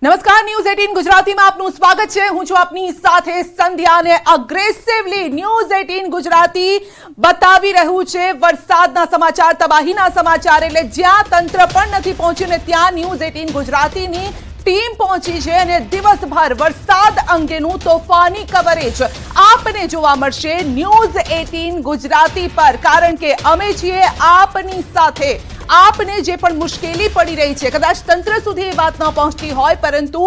નમસ્કાર, ન્યૂઝ 18 ગુજરાતીમાં આપનું સ્વાગત છે। હું છું આપની સાથે સંધ્યા અને અગ્રેસિવલી ન્યૂઝ 18 ગુજરાતી બતાવી રહ્યું છે વરસાદના સમાચાર, તબાહીના સમાચાર। એટલે જ્યાં તંત્ર પણ નથી પહોંચ્યું ને ત્યાં ન્યૂઝ 18 ગુજરાતીની ટીમ પહોંચી છે અને દિવસભર વરસાદ અંગેનું તોફાની કવરેજ આપને જોવા મળશે ન્યૂઝ 18 ગુજરાતી પર, કારણ કે અમે છીએ આપની સાથે। આપને જે પણ મુશ્કેલી પડી રહી છે, કદાચ તંત્ર સુધી એ વાત ન પહોંચતી હોય, પરંતુ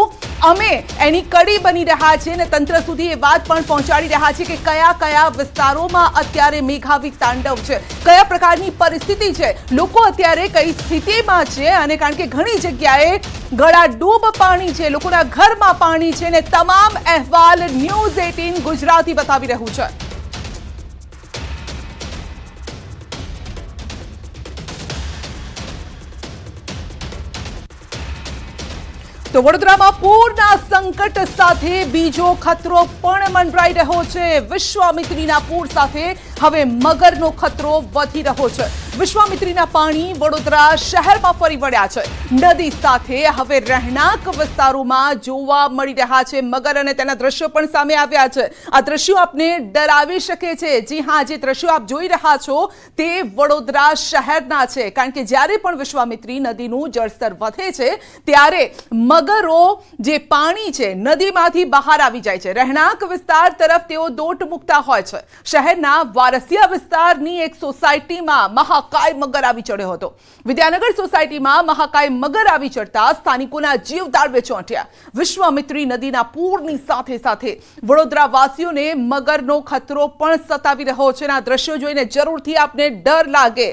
અમે એની કડી બની રહ્યા છીએ અને તંત્ર સુધી એ વાત પણ પહોંચાડી રહ્યા છીએ કે કયા કયા વિસ્તારોમાં અત્યારે મેઘાવી તાંડવ છે, કયા પ્રકારની પરિસ્થિતિ છે, લોકો અત્યારે કઈ સ્થિતિમાં છે। અને કારણ કે ઘણી જગ્યાએ ગળાડૂબ પાણી છે, લોકોના ઘરમાં પાણી છે અને તમામ અહેવાલ ન્યૂઝ 18 ગુજરાતી બતાવી રહ્યું છે। તો વડોદરામાં પૂરના સંકટ સાથે બીજો ખતરો પણ મંડરાઈ રહ્યો છે। વિશ્વામિત્રીના પૂર સાથે હવે મગરનો ખતરો વધી રહ્યો છે। વિશ્વામિત્રીના પાણી વડોદરા શહેરમાં ફરી વળ્યા છે। નદી સાથે હવે રહેણાંક વિસ્તારોમાં જોવા મળી રહ્યા છે મગર અને તેના દ્રશ્યો પણ સામે આવ્યા છે। આ દ્રશ્યો આપને ડરાવી શકે છે। જી હા, જે દ્રશ્યો આપ જોઈ રહ્યા છો તે વડોદરા શહેરના છે, કારણ કે જ્યારે પણ વિશ્વામિત્રી નદીનું જળસ્તર વધે છે ત્યારે મગરો જે પાણી છે નદીમાંથી બહાર આવી જાય છે, રહેણાંક વિસ્તાર તરફ તેઓ દોટ મૂકતા હોય છે। શહેરના વારસિયા વિસ્તારની એક સોસાયટીમાં મહાકાય મગર આવી ચડ્યો હતો। વિદ્યાનગર સોસાયટીમાં મહાકાય મગર આવી ચડતા સ્થાનિકોના જીવ દાળવે ચોંટ્યા। વિશ્વામિત્રી નદીના પૂરની સાથે સાથે વડોદરા વાસીઓને મગરનો ખતરો પણ સતાવી રહ્યો છે। આ દ્રશ્યો જોઈને જરૂરથી આપને ડર લાગે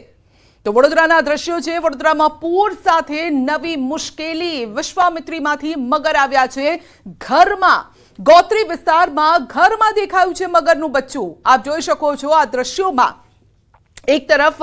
તો વડોદરાના દ્રશ્યો છે। વડોદરામાં પૂર સાથે નવી મુશ્કેલી। વિશ્વામિત્રીમાંથી મગર આવ્યા છે ઘરમાં। ગોત્રી વિસ્તારમાં ઘરમાં દેખાયું છે મગરનું બચ્ચું। આપ જોઈ શકો છો આ દ્રશ્યોમાં, એક તરફ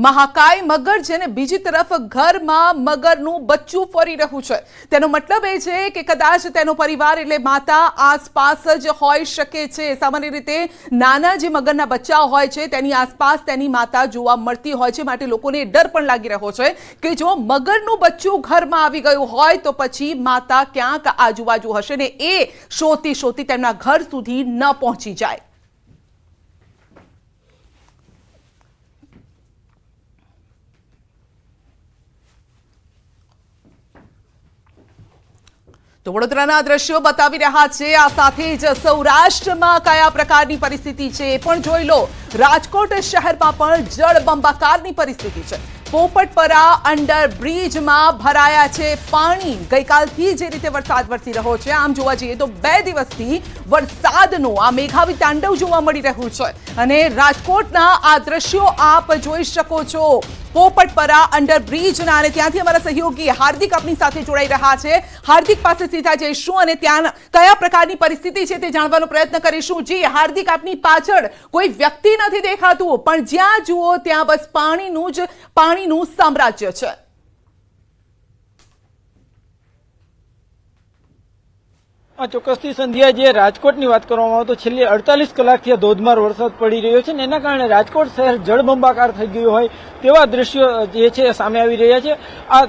મહાકાય મગર છે ને બીજી તરફ ઘરમાં મગરનું બચ્ચું ફરી રહ્યું છે। તેનો મતલબ એ છે કે કદાચ તેનો પરિવાર એટલે માતા આસપાસ જ હોઈ શકે છે। સામાન્ય રીતે નાના જે મગરના બચ્ચા હોય છે તેની આસપાસ તેની માતા જોવા મળતી હોય છે, માટે લોકોને ડર પણ લાગી રહ્યો છે કે જો મગરનું બચ્ચું ઘરમાં આવી ગયું હોય તો પછી માતા ક્યાંક આજુબાજુ હશે ને એ શોધતી શોધતી તેમના ઘર સુધી ન પહોંચી જાય। તો વડોદરાના દ્રશ્યો બતાવી રહ્યા છે। આ સાથે જ સૌરાષ્ટ્રમાં કયા પ્રકારની પરિસ્થિતિ છે એ પણ જોઈ લો। રાજકોટ શહેરમાં પણ જળબંબાકારની પરિસ્થિતિ છે। પોપટપરા અંડર બ્રિજમાં ભરાયા છે પાણી। ગઈકાલથી જે રીતે વરસાદ વરસી રહ્યો છે, આમ જોવા જઈએ તો 2 દિવસથી વરસાદનું આ મેઘાવી તાંડવ જોવા મળી રહ્યું છે અને રાજકોટના આ દ્રશ્યો આપ જોઈ શકો છો। પોપટપરા અંડર બ્રિજના, અને ત્યાંથી અમારા સહયોગી હાર્દિક આપની સાથે જોડાઈ રહ્યા છે। હાર્દિક પાસે સીધા જઈશું અને ત્યાં કયા પ્રકારની પરિસ્થિતિ છે તે જાણવાનો પ્રયત્ન કરીશું। જી હાર્દિક, આપની પાછળ કોઈ વ્યક્તિ નથી દેખાતું, પણ જ્યાં જુઓ ત્યાં બસ પાણીનું સામ્રાજ્ય છે। ચોક્કસથી સંધ્યા, જે રાજકોટની વાત કરવામાં આવે તો છેલ્લી 48 કલાકથી ધોધમાર વરસાદ પડી રહ્યો છે ને એના કારણે રાજકોટ શહેર જળબંબાકાર થઈ ગયું હોય તેવા દ્રશ્યો જે છે સામે આવી રહ્યા છે। આ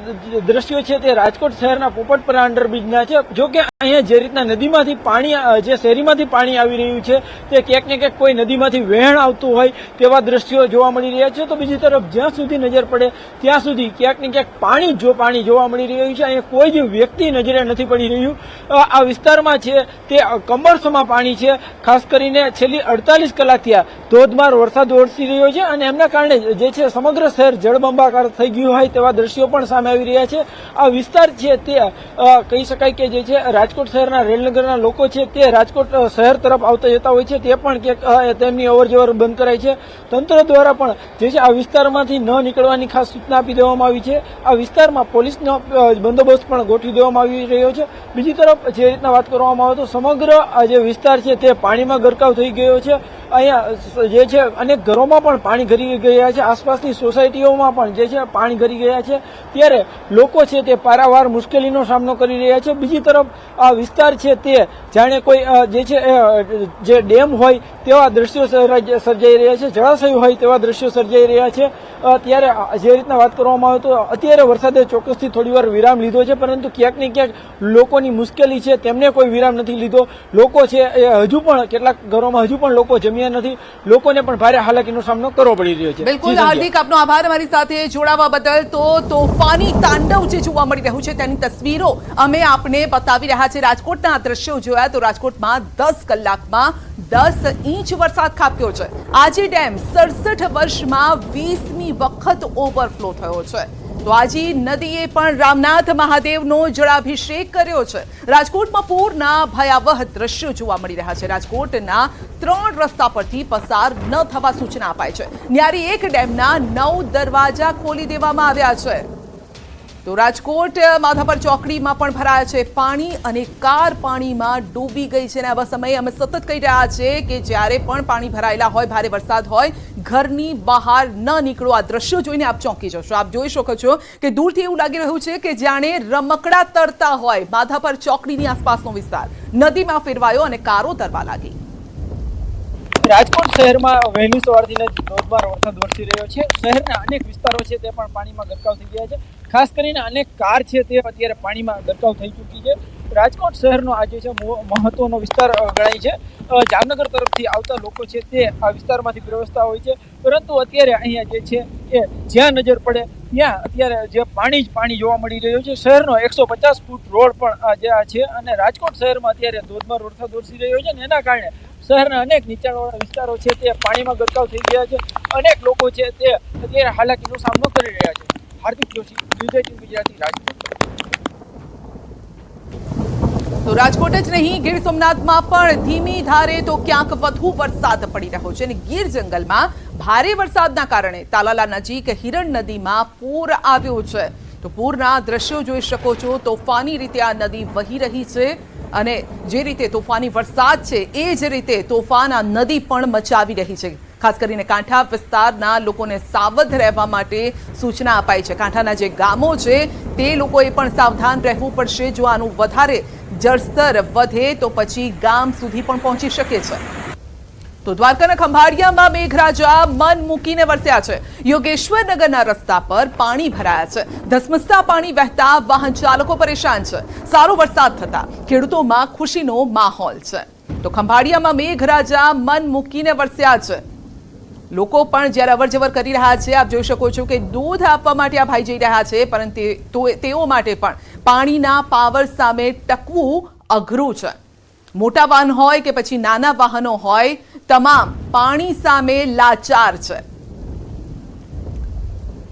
દ્રશ્યો છે તે રાજકોટ શહેરના પોપટપરા અંડરબ્રિજના છે। જો કે અહીંયા જે રીતના નદીમાંથી પાણી, જે શેરીમાંથી પાણી આવી રહ્યું છે તે ક્યાંક ને ક્યાંક કોઈ નદીમાંથી વહેણ આવતું હોય તેવા દ્રશ્યો જોવા મળી રહ્યા છે। તો બીજી તરફ જ્યાં સુધી નજર પડે ત્યાં સુધી ક્યાંક ને ક્યાંક પાણી જોવા મળી રહ્યું છે। અહીંયા કોઈ જ વ્યક્તિ નજરે નથી પડી રહ્યું। આ વિસ્તાર છે તે કમરસમાં પાણી છે। ખાસ કરીને છેલ્લી 48 કલાકથી આ ધોધમાર વરસાદ વરસી રહ્યો છે અને એમના કારણે જે છે સમગ્ર શહેર જળબંબાકાર થઈ ગયું હોય તેવા દ્રશ્યો પણ સામે આવી રહ્યા છે। આ વિસ્તાર છે તે કહી શકાય કે જે છે રાજકોટ શહેરના રેલનગરના લોકો છે તે રાજકોટ શહેર તરફ આવતા જતા હોય છે, તે પણ ક્યાંક તેમની અવરજવર બંધ કરાઈ છે। તંત્ર દ્વારા પણ જે છે આ વિસ્તારમાંથી ન નીકળવાની ખાસ સૂચના આપી દેવામાં આવી છે। આ વિસ્તારમાં પોલીસનો બંદોબસ્ત પણ ગોઠવી દેવામાં આવી રહ્યો છે। બીજી તરફ જે રીતના વાત કરવામાં આવે તો સમગ્ર આ જે વિસ્તાર છે તે પાણીમાં ગરકાવ થઈ ગયો છે। અહીંયા જે છે અનેક ઘરોમાં પણ પાણી ઘરી ગયા છે, આસપાસની સોસાયટીઓમાં પણ જે છે પાણી ઘરી ગયા છે, ત્યારે લોકો છે તે પારાવાર મુશ્કેલીનો સામનો કરી રહ્યા છે. બીજી તરફ આ વિસ્તાર છે તે જાણે કોઈ જે છે જે ડેમ હોય તેવા દ્રશ્યો સર્જાઈ રહ્યા છે, જળાશય હોય તેવા દ્રશ્યો સર્જાઈ રહ્યા છે. ત્યારે જે રીતના વાત કરવામાં આવે તો અત્યારે વરસાદે ચોક્કસથી થોડીવાર વિરામ લીધો છે, પરંતુ ક્યાંક ને ક્યાંક લોકોની મુશ્કેલી છે તેમને કોઈ વિરામ નથી લીધો. લોકો છે એ હજુ પણ કેટલાક ઘરોમાં હજુ પણ લોકો જમ્યા નથી, લોકોને પણ ભારે હાલાકીનો સામનો કરવો પડી રહ્યો છે. બિલકુલ હાર્દિક, આપનો આભાર અમારી સાથે જોડાવા બદલ. તો તોફાની તાંડવ જે જોવા મળી રહ્યું છે તેની તસવીરો અમે આપને બતાવી રહ્યા છે. રાજકોટના આ દ્રશ્યો જોયા તો રાજકોટમાં 10 કલાકમાં 10 ઇંચ વરસાદ ખાબક્યો છે. આજે ડેમ 67 વર્ષમાં 20મી વખત ઓવરફ્લો થયો છે. તો આજે નદીએ પણ રામનાથ મહાદેવનો જળાભિષેક કર્યો છે. રાજકોટમાં પૂરના ભયાવહ દ્રશ્યો જોવા મળી રહ્યા છે. રાજકોટના 3 રસ્તા પરથી પસાર ન થવા સૂચના અપાઈ છે. ન્યારી 1 ડેમના 9 દરવાજા ખોલી દેવામાં આવ્યા છે. તો રાજકોટ માધાપર ચોકડીમાં પણ ભરાયા છે પાણી અને કાર પાણીમાં ડૂબી ગઈ છે. અને આવા સમયે અમે સતત કહી રહ્યા છે કે જ્યારે પણ પાણી ભરાયેલા હોય, ભારે વરસાદ હોય, ઘરની બહાર ન નીકળો. આ દ્રશ્યો જોઈને આપ ચોંકી જશો. આપ જોઈ શકો છો કે દૂરથી એવું લાગી રહ્યું છે કે જાણે રમકડા તરતા હોય. માધાપર ચોકડીની આસપાસનો વિસ્તાર નદીમાં ફેરવાયો અને કારો તરવા લાગી. રાજકોટ શહેરમાં વહેલી સવારથી ધોધમાર વરસાદ વરસી રહ્યો છે. શહેરના અનેક વિસ્તારો છે તે પણ પાણીમાં ગરકાવ થઈ ગયા છે. ખાસ કરીને અનેક કાર છે તે અત્યારે પાણીમાં ગરકાવ થઈ ચૂકી છે. રાજકોટ શહેરનો આ જે છે મહત્વનો વિસ્તાર ગણાય છે. જામનગર તરફથી આવતા લોકો છે તે આ વિસ્તારમાંથી પ્રવેશતા હોય છે, પરંતુ અત્યારે અહીંયા જે છે એ જ્યાં નજર પડે ત્યાં અત્યારે જે પાણી જ પાણી જોવા મળી રહ્યું છે. શહેરનો 150 ફૂટ રોડ પણ જે છે, અને રાજકોટ શહેરમાં અત્યારે ધોધમાર વરસાદ વરસી રહ્યો છે, અને એના કારણે શહેરના અનેક નીચાણવાળા વિસ્તારો છે તે પાણીમાં ગરકાવ થઈ ગયા છે. અનેક લોકો છે તે અત્યારે હાલાકીનો સામનો કરી રહ્યા છે. હાર્દિક જોશી, ન્યૂઝ 18 ગુજરાતી, રાજકોટ. તો રાજકોટ જ નહીં, ગીર સોમનાથમાં પણ ધીમી ધારે તો ક્યાંક વધુ વરસાદ પડી રહ્યો છે. અને ગીર જંગલમાં ભારે વરસાદના કારણે તાલાલા નજીક હિરણ નદીમાં પૂર આવ્યું છે. તો પૂરના દ્રશ્યો જોઈ શકો છો. તોફાની રીતે આ નદી વહી રહી છે, અને જે રીતે તોફાની વરસાદ છે એ જ રીતે તોફાન આ નદી પણ મચાવી રહી છે. ખાસ કરીને કાંઠા વિસ્તારના લોકોને સાવધ રહેવા માટે સૂચના અપાઈ છે. કાંઠાના જે ગામો છે તે લોકોએ પણ સાવધાન રહેવું પડશે. જો આનું વધારે જળસ્તર વધે તો પછી ગામ સુધી પણ પહોંચી શકે છે. તો દ્વારકાના ખંભાળિયામાં મેઘરાજા મન મૂકીને વરસ્યા છે. યોગેશ્વરનગરના રસ્તા પર પાણી ભરાયા છે. ધસમસતા પાણી વહેતા વાહન ચાલકો પરેશાન છે. સારો વરસાદ થતા ખેડૂતોમાં ખુશીનો માહોલ છે. તો ખંભાળિયામાં મેઘરાજા મન મૂકીને વરસ્યા છે. લોકો પણ જ્યારે અવરજવર કરી રહ્યા છે. આપ જોઈ શકો છો કે દૂધ આપવા માટે આ ભાઈ જઈ રહ્યા છે, પરંતુ તેઓ માટે પણ પાણીના પાવર સામે ટકવું અઘરું છે. મોટા વાહન હોય કે પછી નાના વાહનો હોય, તમામ પાણી સામે લાચાર છે.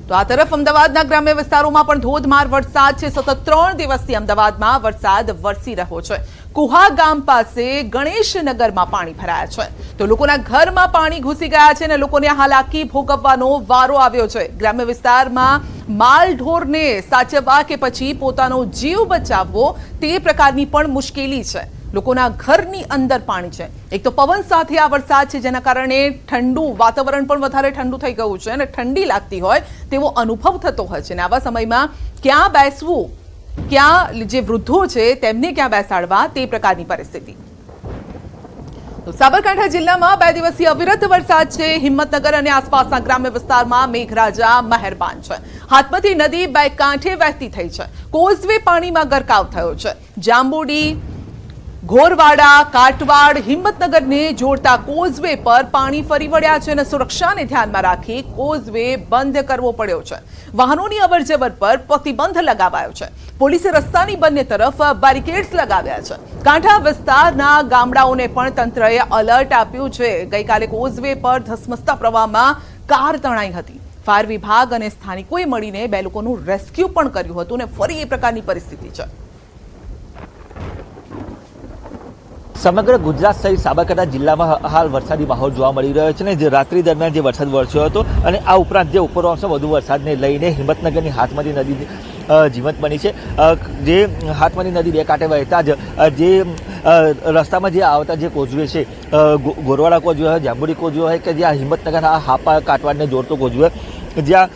તો આ તરફ અમદાવાદના ગ્રામ્ય વિસ્તારોમાં પણ ધોધમાર વરસાદ છે. સતત 3 દિવસથી અમદાવાદમાં વરસાદ વરસી રહ્યો છે. કુહા ગામ પાસે ગણેશનગરમાં પાણી ભરાયા છે. તો લોકોના ઘરમાં પાણી ઘૂસી ગયા છે અને લોકોને હાલાકી ભોગવવાનો વારો આવ્યો છે. ગ્રામ્ય વિસ્તારમાં માલ ઢોરને સાચવવા કે પછી પોતાનો જીવ બચાવવો તે પ્રકારની પણ મુશ્કેલી છે. લોકોના ઘરની અંદર પાણી છે. એક તો પવન સાથે આ વરસાદ છે, જેના કારણે ઠંડુ વાતાવરણ પણ વધારે ઠંડુ થઈ ગયું છે અને ઠંડી લાગતી હોય તેવો અનુભવ થતો હોય છે. અને આવા સમયમાં ક્યાં બેસવું, ક્યાં જે વૃદ્ધો છે તેમને ક્યાં બેસાડવા, તે પ્રકારની પરિસ્થિતિ. તો સાબરકાંઠા જિલ્લામાં 2 દિવસથી અવિરત વરસાદ છે. હિંમતનગર અને આસપાસના ગ્રામ્ય વિસ્તારમાં મેઘરાજા મહેરબાન છે. હાથમતી નદી 2 કાંઠે વહેતી થઈ છે. કોઝવે પાણીમાં ગરકાવ થયો છે. જાંબુડી, ઘોરવાડા, કાટવાડ, હિંમતનગરને જોડતા કોઝવે પર પાણી ફરી વળ્યા છે અને સુરક્ષાને ધ્યાનમાં રાખી કોઝવે બંધ કરવો પડ્યો છે. વાહનોની અવરજવર પર પ્રતિબંધ લગાવાયો છે. પોલીસે રસ્તાની બંને તરફ બેરિકેડ્સ લગાવ્યા છે. કાંઠા વિસ્તારના ગામડાઓને પણ તંત્રએ એલર્ટ આપ્યું છે. ગઈકાલે કોઝવે પર ધસમસતા પ્રવાહમાં કાર તણાઈ હતી. ફાયર વિભાગ અને સ્થાનિકોએ મળીને 2 લોકોનું રેસ્ક્યુ પણ કર્યું હતું અને ફરી એ પ્રકારની પરિસ્થિતિ છે. સમગ્ર ગુજરાત સહિત સાબરકાંઠા જિલ્લામાં હાલ વરસાદી માહોલ જોવા મળી રહ્યો છે. ને જે રાત્રિ દરમિયાન જે વરસાદ વરસ્યો હતો અને આ ઉપરાંત જે ઉપરવાસમાં વધુ વરસાદને લઈને હિંમતનગરની હાથમતી નદી જીવંત બની છે। જે હાથમણી નદી બે કાંઠે વહેતા જ જે રસ્તામાં જે આવતા જે કોઝવે છે, ગોરવાડા કોઝવે હોય, જાંબુડી કોઝવે હોય કે જ્યાં હિંમતનગર હાપા કાટવાડને જોડતો કોઝવે, જ્યાં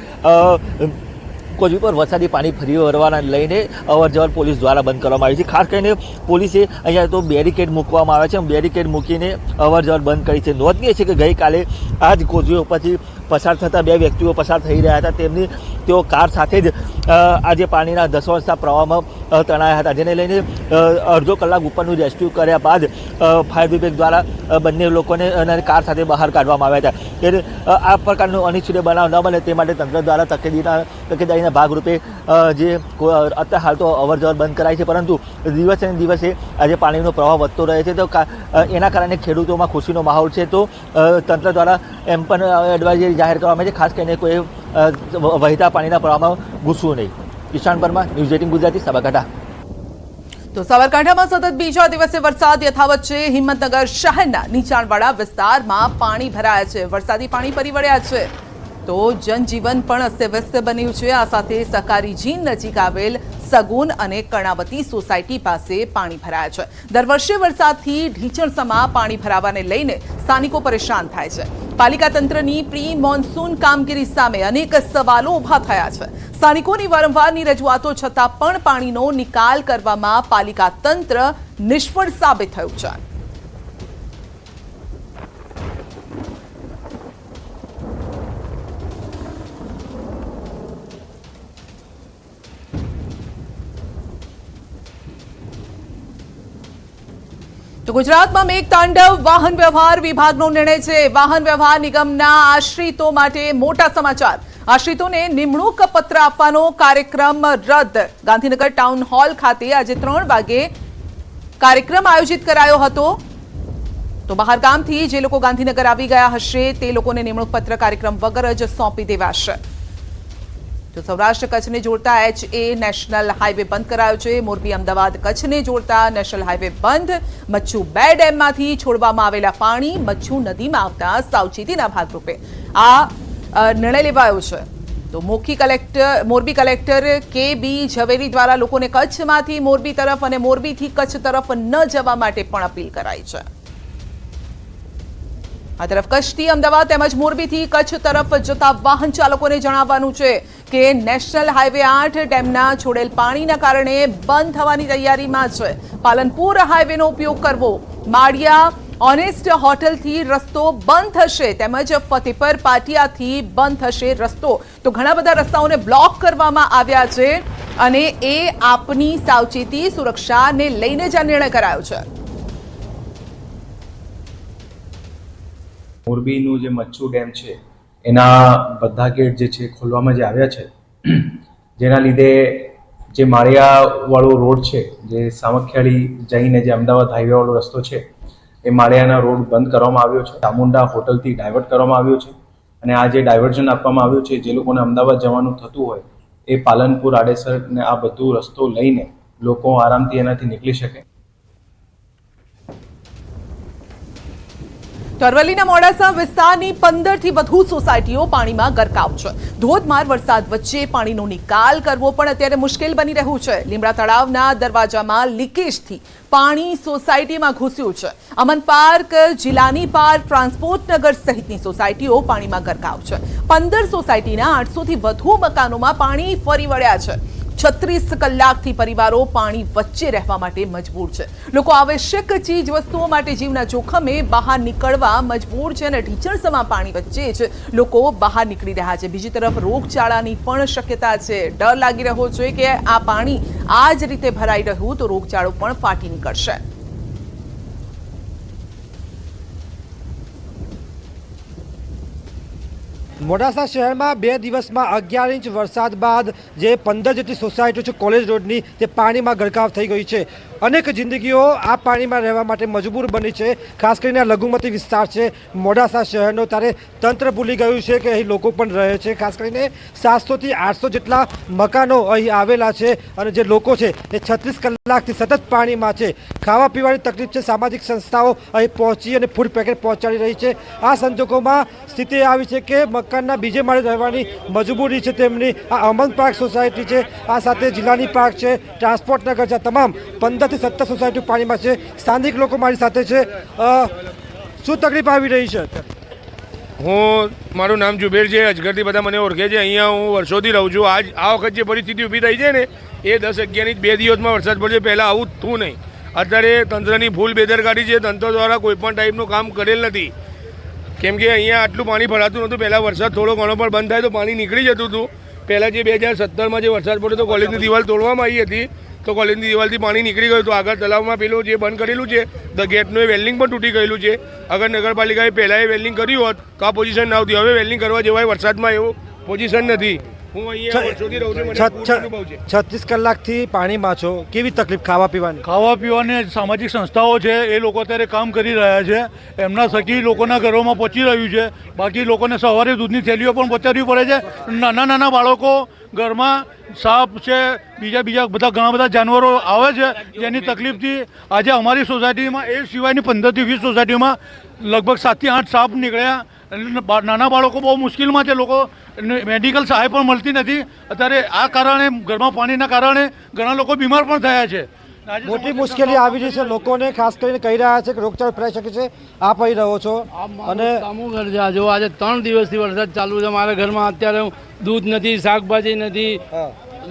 કોઝવે પર વરસાદી પાણી ફરી વળવાના લઈને અવરજવર પોલીસ દ્વારા બંધ કરવામાં આવી છે। ખાસ કરીને પોલીસે અહીંયા તો બેરિકેડ મૂકવામાં આવે છે, બેરિકેડ મૂકીને અવરજવર બંધ કરી છે। નોંધનીય છે કે ગઈકાલે આ જ કોઝવે ઉપરથી પસાર થતા બે વ્યક્તિઓ પસાર થઈ રહ્યા હતા, તેઓ કાર સાથે જ આજે પાણીના ધસમસતા પ્રવાહમાં તણાયા હતા, જેને લઈને અડધો કલાક ઉપરનું રેસ્ક્યુ કર્યા બાદ ફાયર બ્રિગેડ દ્વારા બંને લોકોને કાર સાથે બહાર કાઢવામાં આવ્યા હતા। એટલે આ પ્રકારનો અનિચ્છનીય બનાવ ન બને તે માટે તંત્ર દ્વારા તકેદારીના ભાગરૂપે જે અત્યારે હાલ તો અવરજવર બંધ કરાય છે, પરંતુ દિવસે ને દિવસે આજે પાણીનો પ્રવાહ વધતો રહે છે, તો એના કારણે ખેડૂતોમાં ખુશીનો માહોલ છે। તો તંત્ર દ્વારા એમ પણ એડવાઇઝરી જાહેર કરવામાં આવી છે, ખાસ કરીને કોઈ વહેતા પાણીના પ્રવાહમાં ઘૂસવું નહીં। કિશાન પરમાર, ન્યૂઝ 18 ગુજરાતી, સાબરકાંઠા। તો સાબરકાંઠામાં સતત બીજા દિવસે વરસાદ યથાવત છે। હિંમતનગર શહેરના નીચાણવાળા વિસ્તારમાં પાણી ભરાયા છે, વરસાદી પાણી ફરી વળ્યા છે, તો જનજીવન પણ અસ્તવ્યસ્ત બન્યું છે। આ સાથે સહકારી જીન નજીક આવેલ સગુન અને કર્ણાવતી સોસાયટી પાસે પાણી ભરાયા છે। દર વર્ષે વરસાદથી ઢીચણસમાં પાણી ભરાવાને લઈને સ્થાનિકો પરેશાન થાય છે। પાલિકા તંત્રની પ્રી મોન્સૂન કામગીરી સામે અનેક સવાલો ઊભા થયા છે। સ્થાનિકોની વારંવારની રજૂઆતો છતાં પણ પાણીનો નિકાલ કરવામાં પાલિકા તંત્ર નિષ્ફળ સાબિત થયું છે। તો ગુજરાતમાં મેઘતાંડવ વાહન વ્યવહાર વિભાગનો નિર્ણય છે। વાહન વ્યવહાર નિગમના આશ્રિતો માટે મોટા સમાચાર। આશ્રિતોને નિમણૂક પત્ર આપવાનો કાર્યક્રમ રદ। ગાંધીનગર ટાઉન હોલ ખાતે આજે 3 વાગે કાર્યક્રમ આયોજિત કરાયો હતો। તો બહારગામથી જે લોકો ગાંધીનગર આવી ગયા હશે તે લોકોને નિમણૂક પત્ર કાર્યક્રમ વગર જ સોંપી દેવાશે। તો સૌરાષ્ટ્ર કચ્છને જોડતા HA નેશનલ હાઈવે બંધ કરાયો છે। મોરબી અમદાવાદ કચ્છને જોડતા નેશનલ હાઈવે બંધ। મચ્છુ 2 ડેમમાંથી છોડવામાં આવેલા પાણી મચ્છુ નદીમાં આવતા સાવચેતીના ભાગરૂપે આ નિર્ણય લેવાયો છે। તો મોરબી કલેક્ટર KB ઝવેરી દ્વારા લોકોને કચ્છમાંથી મોરબી તરફ અને મોરબીથી કચ્છ તરફ ન જવા માટે પણ અપીલ કરાઈ છે। આ તરફ કચ્છથી અમદાવાદ તેમજ મોરબીથી કચ્છ તરફ જતા વાહન ચાલકોને જણાવવાનું છે કે નેશનલ હાઈવે 8 ડેમના છોડેલ પાણીના કારણે બંધ થવાની તૈયારીમાં છે। પાલનપુર હાઈવેનો ઉપયોગ કરવો। માળિયા ઓનેસ્ટ હોટલથી રસ્તો બંધ થશે તેમજ ફતેપર પાટિયાથી બંધ થશે રસ્તો। તો ઘણા બધા રસ્તાઓને બ્લોક કરવામાં આવ્યા છે અને એ આપની સાવચેતી સુરક્ષાને લઈને જ આ નિર્ણય કરાયો છે। મોરબીનું જે મચ્છુ ડેમ છે એના બધા ગેટ જે છે ખોલવામાં જે આવ્યા છે, જેના લીધે જે માળિયાવાળો રોડ છે, જે સામખિયાળી જઈને જે અમદાવાદ હાઈવેવાળો રસ્તો છે, એ માળિયાના રોડ બંધ કરવામાં આવ્યો છે। ચામુંડા હોટલથી ડાયવર્ટ કરવામાં આવ્યો છે અને આ જે ડાયવર્ઝન આપવામાં આવ્યું છે, જે લોકોને અમદાવાદ જવાનું થતું હોય એ પાલનપુર, આડેસર ને આ બધું રસ્તો લઈને લોકો આરામથી એનાથી નીકળી શકે। તો અરવલ્લીના મોડાસા વિસ્તારની 15થી વધુ સોસાયટીઓ પાણીમાં ગરકાવ છે। ધોધમાર વરસાદ વચ્ચે પાણીનો નિકાલ કરવો પણ અત્યારે મુશ્કેલ બની રહ્યું છે। લીમડા તળાવના દરવાજામાં લીકેજથી પાણી સોસાયટીમાં ઘૂસ્યું છે। અમન પાર્ક, જિલાની પાર્ક, ટ્રાન્સપોર્ટ નગર સહિતની સોસાયટીઓ પાણીમાં ગરકાવ છે। 15 સોસાયટીના 800 થી વધુ મકાનોમાં પાણી ફરી વળ્યા છે। 36 કલાકથી પરિવારો પાણી વચ્ચે રહેવા માટે મજબૂર છે। લોકો આવશ્યક ચીજ વસ્તુઓ માટે જીવના જોખમે બહાર નીકળવા મજબૂર છે અને ઢીચણસમાં પાણી વચ્ચે જ લોકો બહાર નીકળી રહ્યા છે। બીજી તરફ રોગચાળાની પણ શક્યતા છે। ડર લાગી રહ્યો છે કે આ પાણી આ જ રીતે ભરાઈ રહ્યું તો રોગચાળો પણ ફાટી નીકળશે। મોડાસા શહેરમાં 2 દિવસમાં 11 ઇંચ વરસાદ બાદ જે 15 જેટલી સોસાયટીઓ છે કોલેજ રોડની તે પાણીમાં ગરકાવ થઈ ગઈ છે। અનેક જિંદગીઓ આ પાણીમાં રહેવા માટે મજબૂર બની છે। ખાસ કરીને લઘુમતી વિસ્તાર છે મોડાસા શહેરનો, ત્યારે તંત્ર ભૂલી ગયું છે કે અહીં લોકો પણ રહે છે। ખાસ કરીને 700 થી 800 જેટલા મકાનો અહીં આવેલા છે અને જે લોકો છે એ 36 કલાકથી સતત પાણીમાં છે। ખાવા પીવાની તકલીફ છે। સામાજિક સંસ્થાઓ અહીં પહોંચી અને ફૂડ પેકેટ પહોંચાડી રહી છે। આ સંજોગોમાં સ્થિતિ આવી છે કે મકાનના બીજે માળે રહેવાની મજબૂરી છે તેમની. આ અમન પાર્ક સોસાયટી છે, આ સાથે જિલ્લાની પાર્ક છે, ટ્રાન્સપોર્ટ નગર છે, તમામ 15 થી 17 સોસાયટીઓ પાણીમાં છે. સ્થાનિક લોકો મારી સાથે છે. શું તકલીફ આવી રહી છે? મારું નામ જુબેર છે, અજગરથી બધા મને ઓળખે છે. અહીંયા હું વર્ષોથી રહું છું. આ વખત જે પરિસ્થિતિ ઊભી થઈ છે ને એ 10-11 2 દિવસમાં વરસાદ પડશે. પહેલાં આવું થયું નહીં. અત્યારે તંત્રની ફૂલ બેદરકારી છે. તંત્ર દ્વારા કોઈપણ ટાઈપનું કામ કરેલ નથી. કેમ કે અહીંયા આટલું પાણી ભરાતું નહોતું. પહેલાં વરસાદ થોડો ઘણો પણ બંધ થાય તો પાણી નીકળી જતું હતું. પહેલાં જે 2017માં જે વરસાદ પડ્યો તો કોલેજની દિવાલ તોડવામાં આવી હતી, તો કોલેજની દિવાલથી પાણી નીકળી ગયું. તો આગળ તલાવમાં પેલું જે બંધ કરેલું છે ધ ગેટનું એ વેલ્ડિંગ પણ તૂટી ગયેલું છે. અગર નગરપાલિકાએ પહેલાં એ વેલ્ડિંગ કર્યું હોત તો આ પોઝિશન ના આવતી. હવે વેલ્ડિંગ કરવા જેવાય વરસાદમાં એવું પોઝિશન નથી. હું અહીંયા વર્ષોથી રહું છું, મને પૂરો અનુભવ છે. 36 કલાકથી પાણીમાં છો, કેવી તકલીફ ખાવા પીવાની? ખાવા પીવાની સામાજિક સંસ્થાઓ છે એ લોકો અત્યારે કામ કરી રહ્યા છે. એમના થકી લોકોના ઘરોમાં પહોંચી રહ્યું છે. બાકી લોકોને સવારે દૂધની થેલીઓ પણ પહોંચાડવી પડે છે. નાના બાળકો ઘરમાં સાપ છે, બીજા બધા ઘણા બધા જાનવરો આવે છે, જેની તકલીફથી આજે અમારી સોસાયટીમાં એ સિવાયની 15 થી 20 સોસાયટીમાં લગભગ 7 થી 8 સાપ નીકળ્યા. નાના બાળકો બહુ મુશ્કેલમાં છે. લોકો મેડિકલ સહાય પણ મળતી નથી. અત્યારે આ કારણે ઘરમાં પાણીના કારણે ઘણા લોકો બીમાર પણ થયા છે. મોટી મુશ્કેલી આવી રહી છે લોકોને, ખાસ કરીને કહી રહ્યા છે કે રોગચાળો ફેલાઈ શકે છે. આપ અહીં રહો છો અને સામું ઘર છે. જો આજે 3 દિવસથી વરસાદ ચાલુ છે. મારા ઘરમાં અત્યારે દૂધ નથી, શાકભાજી નથી,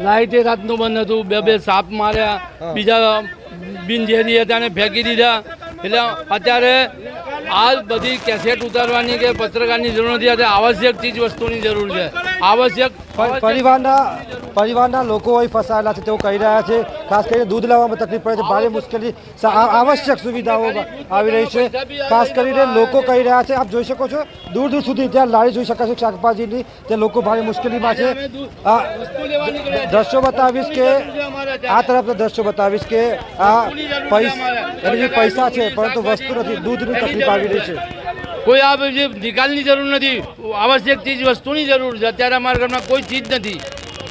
લાઇટે રાતનું બંધ હતું. બે સાપ માર્યા, બીજા બિનઝેરી હતા ને ફેંકી દીધા. એટલે અત્યારે આ બધી કેસેટ ઉતારવાની કે પત્રકારની જરૂર નથી. અત્યારે આવશ્યક ચીજ વસ્તુની જરૂર છે. આવશ્યક પરિવારના લોકો અહીં ફસાયેલા છે તેઓ કહી રહ્યા છે. ખાસ કરીને દૂધ લાવવામાં તકલીફ પડે છે, ભારે મુશ્કેલી. આવશ્યક સુવિધાઓ આવી રહી છે. ખાસ કરીને લોકો કહી રહ્યા છે, આપ જોઈ શકો છો દૂર સુધી ત્યાં લારી જોઈ શકાશે શાકભાજીની. તે લોકો ભારે મુશ્કેલીમાં છે. દ્રશ્યો બતાવીશ કે આ તરફના દ્રશ્યો બતાવીશ કે આ પૈસા છે પરંતુ વસ્તુ નથી. દૂધની તકલીફ આવી રહી છે. કોઈ આ નિકાલની જરૂર નથી. આવશ્યક ચીજ વસ્તુની જરૂર છે. અત્યારે અમારા ઘરમાં કોઈ ચીજ નથી.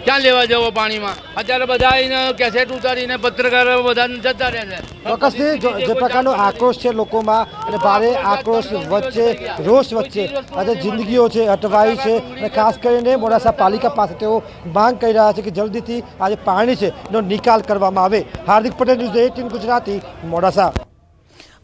ક્યાં લેવા જવો પાણીમાં? અત્યારે બધા કેસેટ ઉતારીને પત્રકારો બધા જતા રહે છે. ચોક્કસથી જે પ્રકારનો આક્રોશ છે લોકોમાં અને ભારે આક્રોશ વચ્ચે, રોષ વચ્ચે આજે જિંદગીઓ છે અટવાઈ છે. અને ખાસ કરીને મોડાસા પાલિકા પાસે તેઓ માંગ કરી રહ્યા છે કે જલ્દીથી આજે પાણી છે એનો નિકાલ કરવામાં આવે. હાર્દિક પટેલ, ન્યૂઝ 18 ગુજરાતી, મોડાસા.